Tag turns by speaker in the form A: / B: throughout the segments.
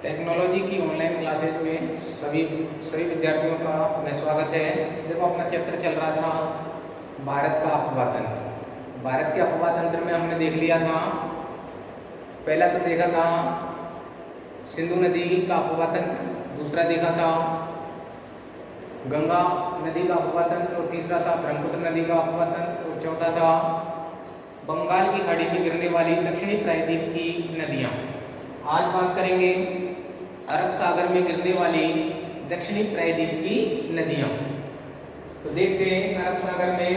A: Technology की online classes में सभी विद्यार्थियों का पुनः स्वागत है। देखो, अपना चैप्टर चल रहा था भारत का अफवाह तंत्र। भारत के अफवाह तंत्र में हमने देख लिया था, पहला तो देखा था सिंधु नदी का अफवाह तंत्र, दूसरा देखा था गंगा नदी का अफवाह तंत्र, और तीसरा था ब्रह्मपुत्र नदी का अफवाह तंत्र, और चौथा था बंगाल की खाड़ी में गिरने वाली दक्षिणी प्रायद्वीप की नदियाँ। आज बात करेंगे अरब सागर में गिरने वाली दक्षिणी प्रायद्वीप की नदियाँ। तो देखते हैं अरब सागर में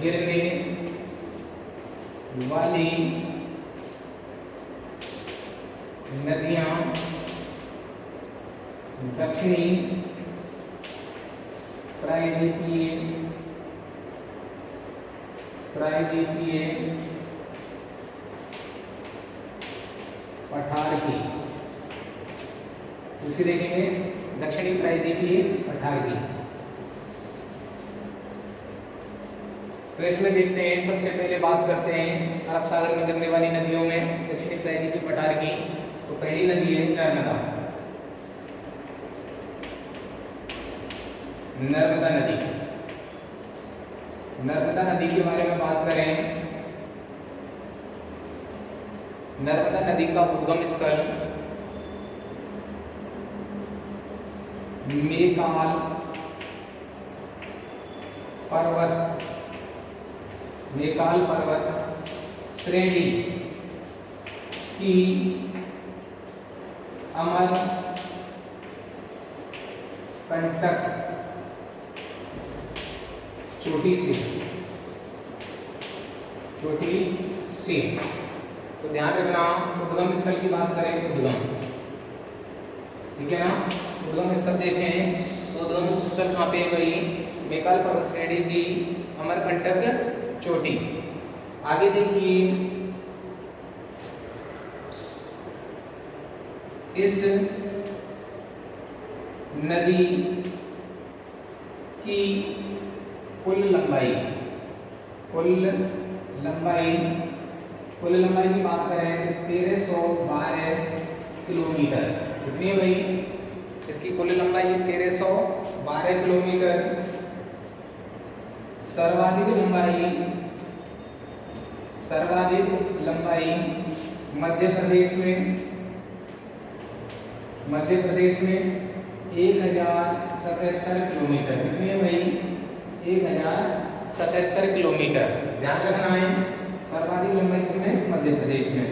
A: गिरने वाली नदियाँ दक्षिणी प्रायद्वीपीय पठार की, उसी देखेंगे दक्षिणी प्रायद्वीपीय पठार की। तो इसमें देखते हैं, सबसे पहले बात करते हैं अरब सागर में गिरने वाली नदियों में दक्षिणी प्रायद्वीपीय पठार की। तो पहली नदी है नर्मदा नदी। नर्मदा नदी के बारे में बात करें, नर्मदा नदी का उद्गम स्थल मेकाल पर्वत श्रेणी की अमरकंटक चोटी से। तो ध्यान रखना, उद्गम स्थल की बात करें, उद्गम, ठीक है ना। उद्गम स्थल देखें तो उद्गम स्थल कहाँ पे है भाई? मेकाल पर्वत श्रेणी की अमरकंटक चोटी। आगे देखिए, इस नदी की कुल लंबाई की बात करें 1312 किलोमीटर। कितनी है भाई? इसकी कुल लंबाई 1312 किलोमीटर। सर्वाधिक लंबाई मध्य प्रदेश में 1077 किलोमीटर। कितनी है भाई? 1077 किलोमीटर। ध्यान रखना है, सर्वाधिक लंबाई किसमें? मध्य प्रदेश में।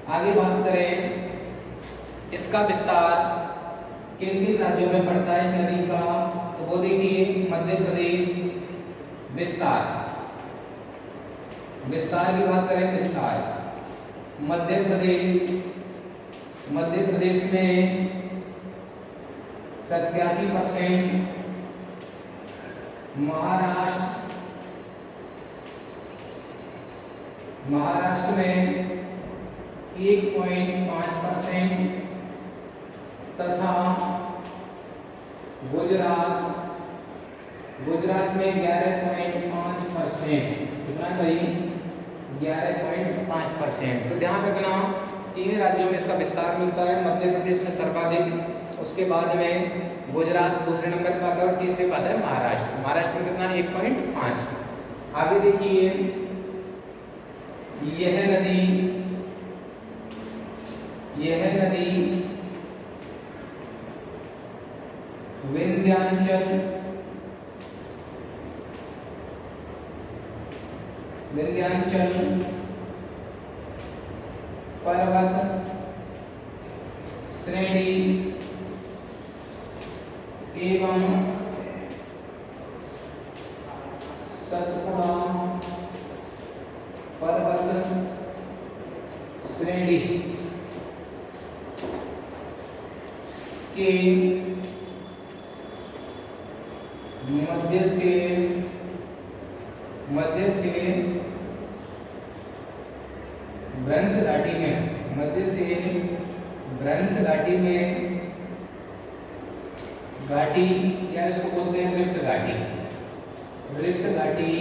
A: आगे बात करें, इसका विस्तार किन किन राज्यों में पड़ता है इस नदी का? तो वो देखिए, मध्य प्रदेश। विस्तार की बात करें, विस्तार मध्य प्रदेश में 87%, महाराष्ट्र में 1.5% तथा गुजरात में 11.5%। कितना भाई? 11.5%। तो ध्यान रखना, 3 राज्यों में इसका विस्तार मिलता है। मध्य प्रदेश में सर्वाधिक, उसके बाद में गुजरात दूसरे नंबर पर आता है, और तीसरे पर आता है महाराष्ट्र। महाराष्ट्र में कितना? 1.5। आगे देखिए, यह नदी विंध्याचल पर्वत श्रेणी एवं सतपुड़ा पर्वत श्रेणी के मध्य से भ्रंश घाटी में घाटी या इसको बोलते हैं रिफ्ट घाटी। रिफ्ट घाटी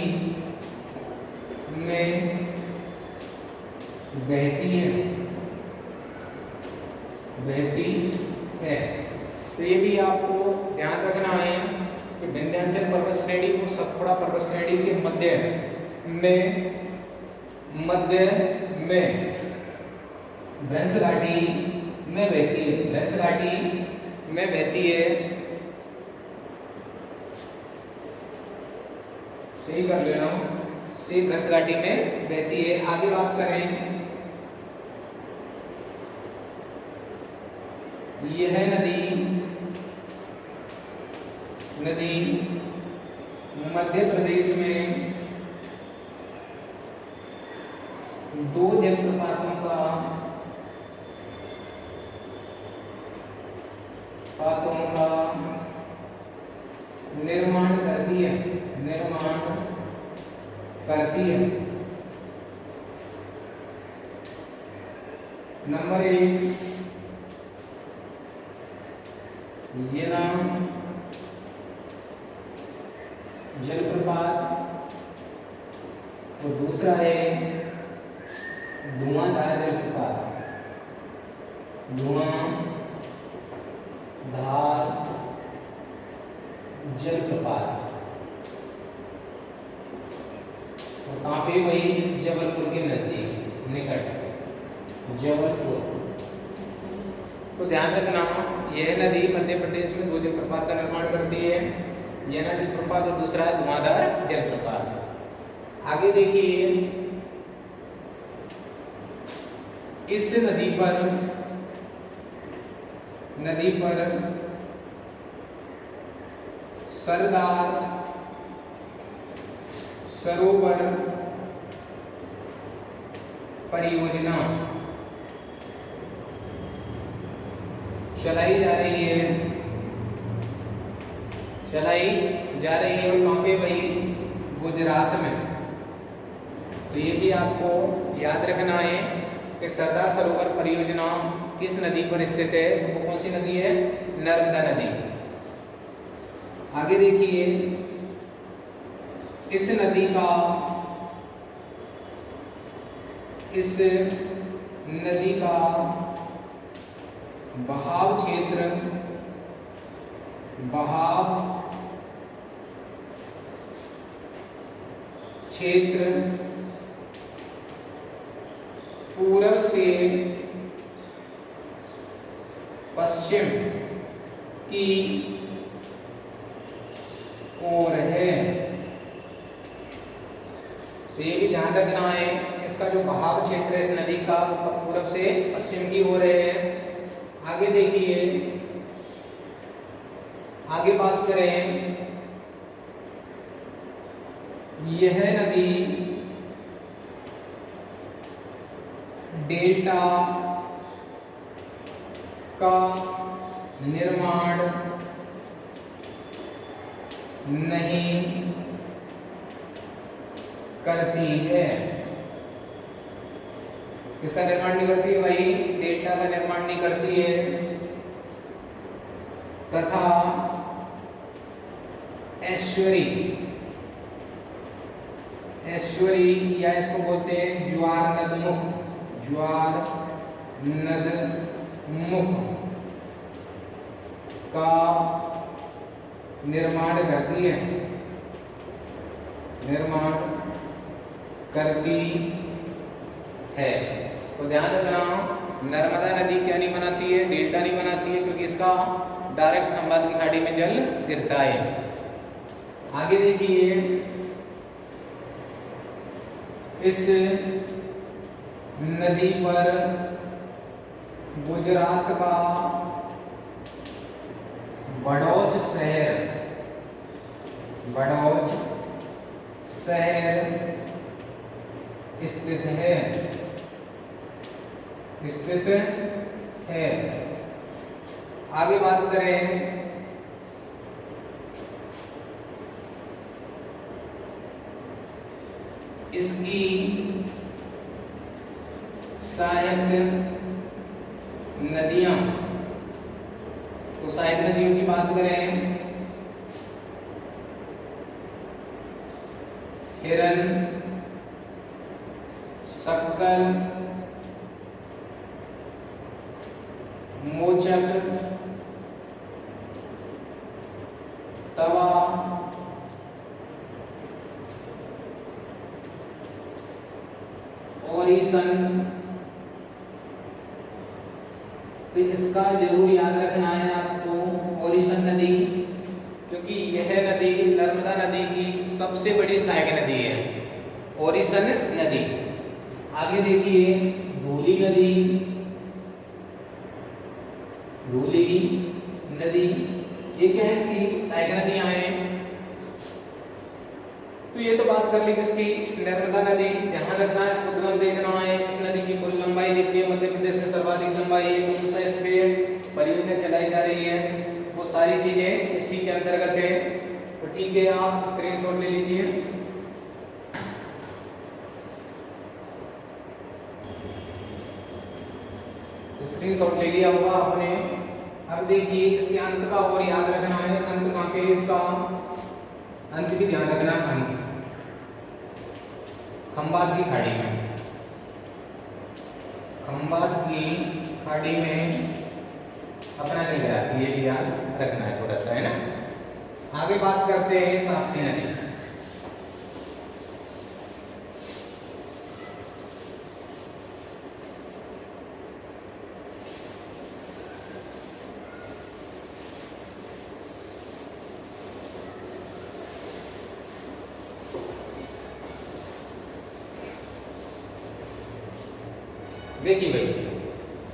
A: में बहती है। तो ये भी आपको ध्यान रखना है कि विंध्याचल पर्वत श्रेणी और सतपुड़ा पर्वत श्रेणी के मध्य में भ्रंश घाटी में बहती है। भ्रंश घाटी में बहती है, सही कर लेना, सी भ्रंश घाटी में बहती है। आगे बात करें, यह नदी मध्य प्रदेश में दो जलप्रपातों का निर्माण करती है। नंबर 1 ये नाम जलप्रपात और दूसरा है धुआंधार जलप्रपात। धुआंधार जलप्रपात और कहाँ पे? वही जबलपुर के नजदीक, निकट जबलपुर। तो ध्यान रखना, यह नदी मध्य प्रदेश में दो जलप्रपात का निर्माण करती है। यह नदी जलप्रपात और दूसरा है धुआंधार जलप्रपात। आगे देखिए, इस नदी पर सरदार सरोवर परियोजना चलाई जा रही है और कहाँ पे? भाई गुजरात में। तो ये भी आपको याद रखना है कि सरदार सरोवर परियोजना किस नदी पर स्थित है? वो कौन सी नदी है? नर्मदा नदी। आगे देखिए, इस नदी का बहाव क्षेत्र पूर्व से पश्चिम की ओर है। तो ये भी ध्यान रखना है, इसका जो बहाव क्षेत्र है इस नदी का पूर्व से पश्चिम की ओर है। आगे देखिए, आगे बात करें, यह नदी डेल्टा का निर्माण नहीं करती है। किसका निर्माण नहीं करती है? भाई डेल्टा का निर्माण नहीं करती है। तथा एस्चुरी या इसको बोलते हैं ज्वार नदमुख का निर्माण करती है। तो ध्यान रखना, नर्मदा नदी क्या नहीं बनाती है? डेल्टा नहीं बनाती है, क्योंकि इसका डायरेक्ट खंबात की खाड़ी में जल गिरता है। आगे देखिए, इस नदी पर गुजरात का बड़ौच शहर स्थित है। आगे बात करें, इसकी सहायक नदियां, तो तो सहायक नदियों की बात करें, हिरन, शक्कर, मोचक, तवा, ओरिसन। तो इसका जरूर याद रखना है आपको, ओरिसन नदी, क्योंकि यह नदी नर्मदा नदी की सबसे बड़ी सहायक नदी है, ओरिसन नदी। आगे देखिए धूली नदी, धूली नदी, ये क्या है, इसकी सहायक नदियां हैं। तो ये तो बात कर ली किसकी, नर्मदा नदी। ध्यान रखना है, उद्गम देखना है, इस नदी की कुल लंबाई देखिए, मध्य प्रदेश में सर्वाधिक लंबाई है, कौन सा इस पे परियोजना चलाई जा रही है, वो सारी चीजें इसी के अंतर्गत है। तो ठीक है, आप स्क्रीनशॉट ले लीजिए। स्क्रीनशॉट ले लिया होगा आपने। अब देखिए इसके अंत का और याद रखना है, अंत कहाँ पे, इसका अंत भी ध्यान रखना है। अंत खंबात की खाड़ी में, खंबात की खाड़ी में अपना चल जाती है, ये भी याद रखना है थोड़ा सा, है ना। आगे बात करते हैं ताप्ती नदी। देखिए भाई,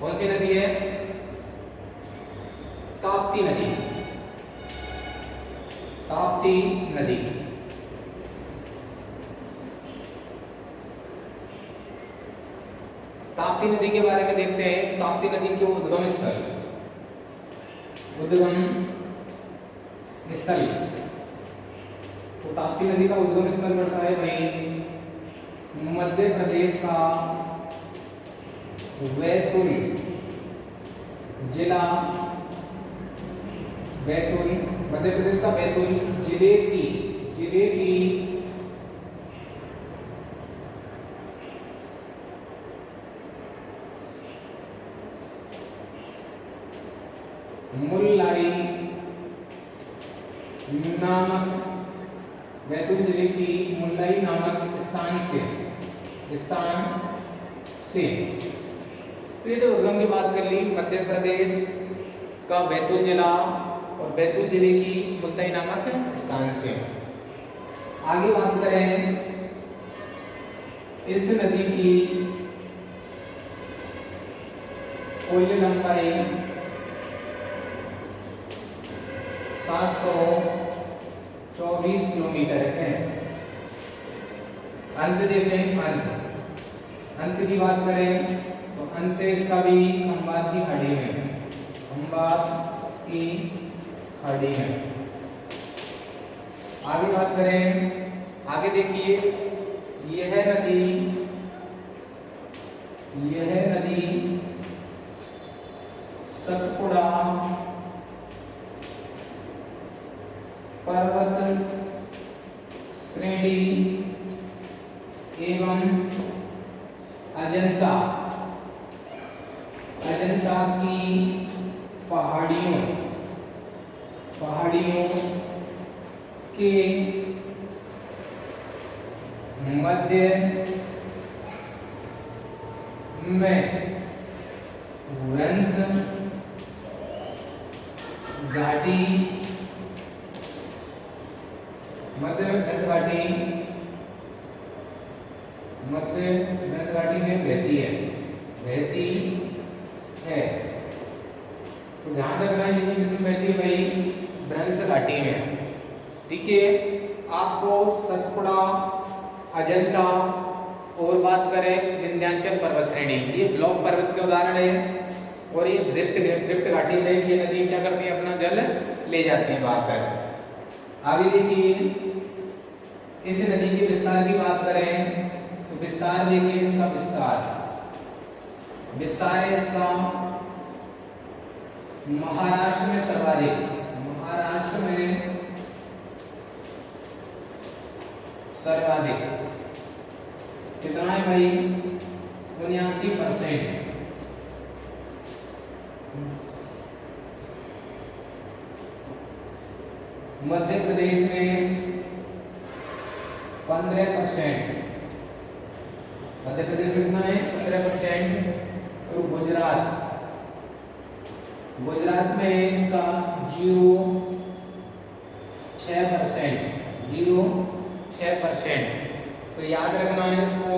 A: कौन सी नदी है, ताप्ती नदी, ताप्ती नदी। ताप्ती नदी के बारे में देखते हैं। ताप्ती नदी के उद्गम स्थल, उद्गम स्थल, तो ताप्ती नदी का उद्गम स्थल पड़ता है भाई मध्य प्रदेश का बैतूल जिला, बैतूल मध्य प्रदेश का बैतूल जिले की मुल्लाई नामक, बैतूल जिले की मुल्लाई नामक स्थान से। तो ये तो उद्गम की बात कर ली, मध्य प्रदेश का बैतूल जिला और बैतूल जिले की मुल्ताई नामक स्थान से। आगे बात करें इस नदी की कुल लंबाई 724 किलोमीटर है। अंत देखते हैं, अंत की बात करें तो अंत इसका भी खंबात की खाड़ी में, खंबात की खाड़ी में। आगे बात करें, आगे देखिए यह नदी सतपुड़ा पर्वत श्रेणी एवं अजंता की पहाड़ियों के मध्य में वंश घाटी, मध्य वंश घाटी में बहती है। तो ध्यान रखना है, ये किसमें बहती है भाई, भ्रंश घाटी में। ठीक है, आपको सतपुड़ा, अजंता और बात करें विंध्याचल पर्वत श्रेणी, ये ब्लॉक पर्वत के उदाहरण है। और ये दृप्त घाटी में ये नदी क्या करती है, अपना जल ले जाती है बाहर पर। आगे देखिए इस नदी के विस्तार की बात करें तो विस्तार देखिए, इसका विस्तार है इसका महाराष्ट्र में सर्वाधिक, महाराष्ट्र में सर्वाधिक कितना है भाई? 79%। मध्य प्रदेश में 15%, मध्य प्रदेश में कितना है? 15%। और गुजरात, गुजरात में इसका 0.6%। तो याद रखना है इसको।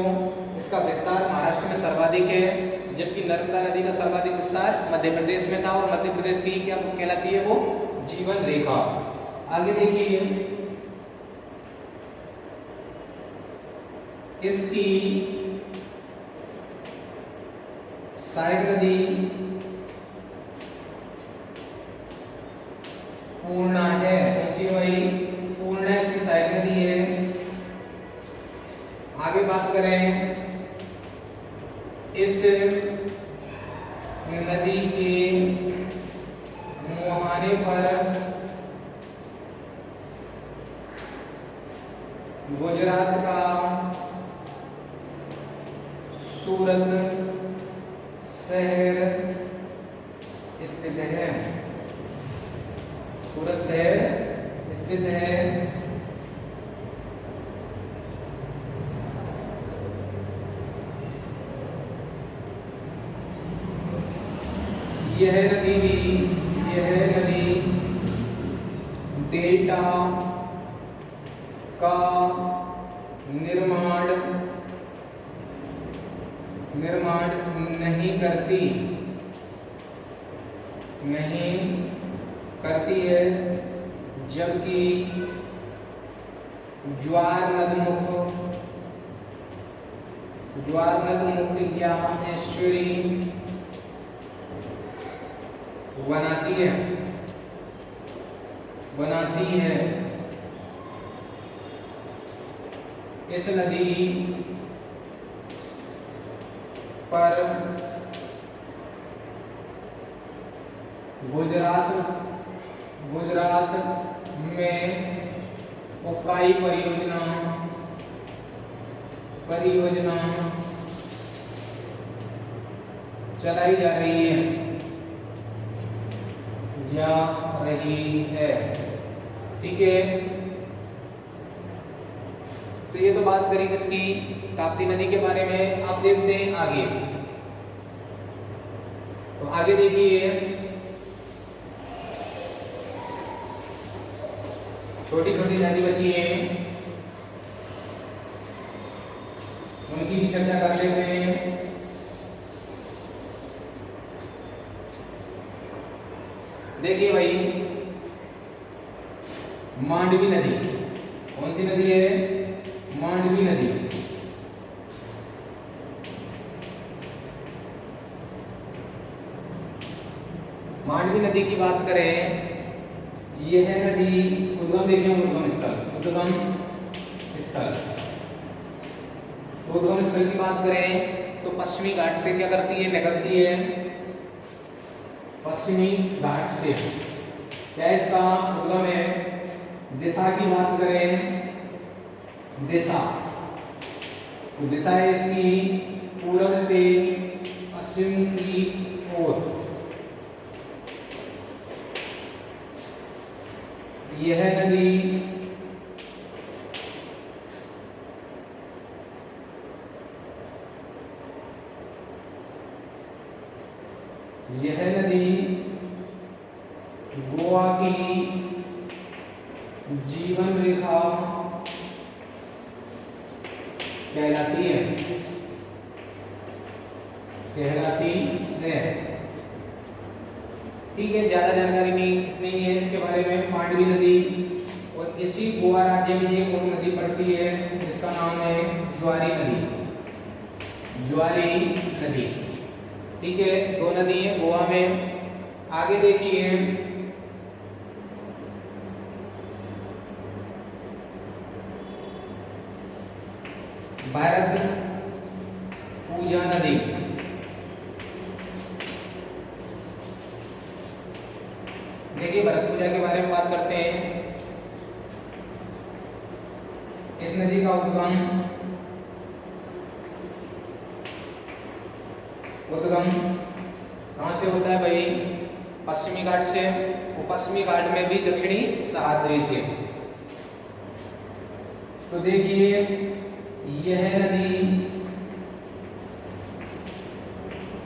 A: इसका विस्तार महाराष्ट्र में सर्वाधिक है, जबकि नर्मदा नदी का सर्वाधिक विस्तार मध्य प्रदेश में था। और मध्य प्रदेश की क्या कहलाती है? वो जीवन रेखा। आगे देखिए, इसकी सहायक नदी पूर्णा है। कौन सी भाई? पूर्णा इसकी सहायक नदी है। आगे बात करें, इस नदी के मुहाने पर गुजरात का सूरत शहर स्थित है। सूरत शहर स्थित है। यह नदी डेल्टा का निर्माण नहीं करती है, जबकि ज्वार नदमुख या एस्चुरी बनाती है। इस नदी पर गुजरात में उकाई परियोजना चलाई जा रही है। ठीक है, तो ये तो बात करी किसकी? ताप्ती नदी के बारे में। अब देखते हैं आगे। तो आगे देखिए, छोटी छोटी नदी बची हैं, उनकी भी चर्चा कर लेते हैं। देखिए भाई, मांडवी नदी। कौन सी नदी है? मांडवी नदी। मांडवी नदी की बात करें, यह नदी उद्गम देखें, उद्गम स्थल की बात करें तो पश्चिमी घाट से क्या करती है? निकलती है पश्चिमी घाट से। क्या इसका उद्गम है? दिशा की बात करें, दिशा तो दिशा है इसकी पूरब से पश्चिम की ओर। यह नदी गोवा की जीवन रेखा कहलाती है। ठीक है, ज्यादा जानकारी नहीं है इसके बारे में। मांडवी नदी, और इसी गोवा राज्य में एक और नदी पड़ती है जिसका नाम है ज्वारी नदी। ठीक है, दो नदी है गोवा में। आगे देखिए, भारत पूजा नदी। चलिए भरत पूजा के बारे में बात करते हैं। इस नदी का उद्गम कहाँ से होता है भाई? पश्चिमी घाट से। वो पश्चिमी घाट में भी दक्षिणी सह्याद्री से। तो देखिए यह नदी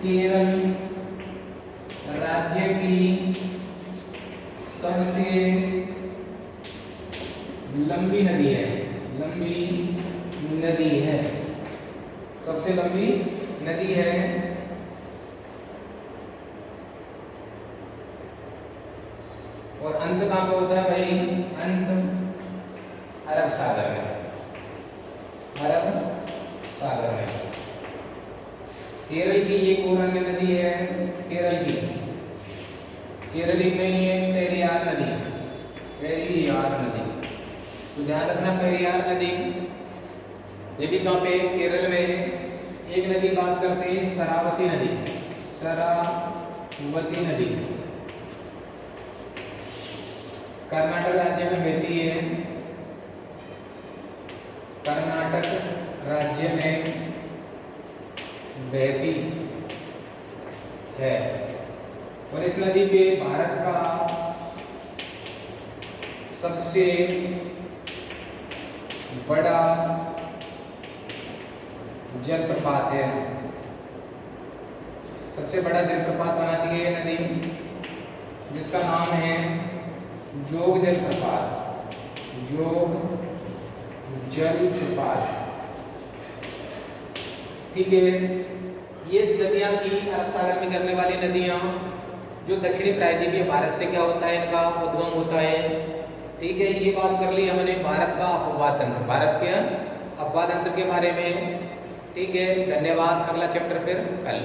A: केरल राज्य की सबसे लंबी नदी है। लंबी नदी है, सबसे लंबी नदी है। और अंत कहाँ पे होता है भाई? अंत अरब सागर में। अरब सागर में। केरल की एक और अन्य नदी है, केरल की में ही है पेरियार नदी। पेरियार नदी, तो ध्यान रखना पेरियार नदी ये भी कहाँ पे? केरल में। एक नदी बात करते हैं शरावती नदी। शरावती नदी कर्नाटक राज्य में बहती है। कर्नाटक राज्य में बहती है। और इस नदी पे भारत का सबसे बड़ा जलप्रपात है। सबसे बड़ा जलप्रपात बनाती है यह नदी, जिसका नाम है जोग जलप्रपात। जोग जलप्रपात, ठीक है। ये नदियां थी अरब सागर में गिरने वाली नदियां, जो दक्षिणी प्रायद्वीपीय भारत से क्या होता है, इनका उद्गम होता है। ठीक है, ये बात कर ली हमने भारत का अपवाह तंत्र, भारत के अपवाह तंत्र के बारे में। ठीक है, धन्यवाद। अगला चैप्टर फिर कल।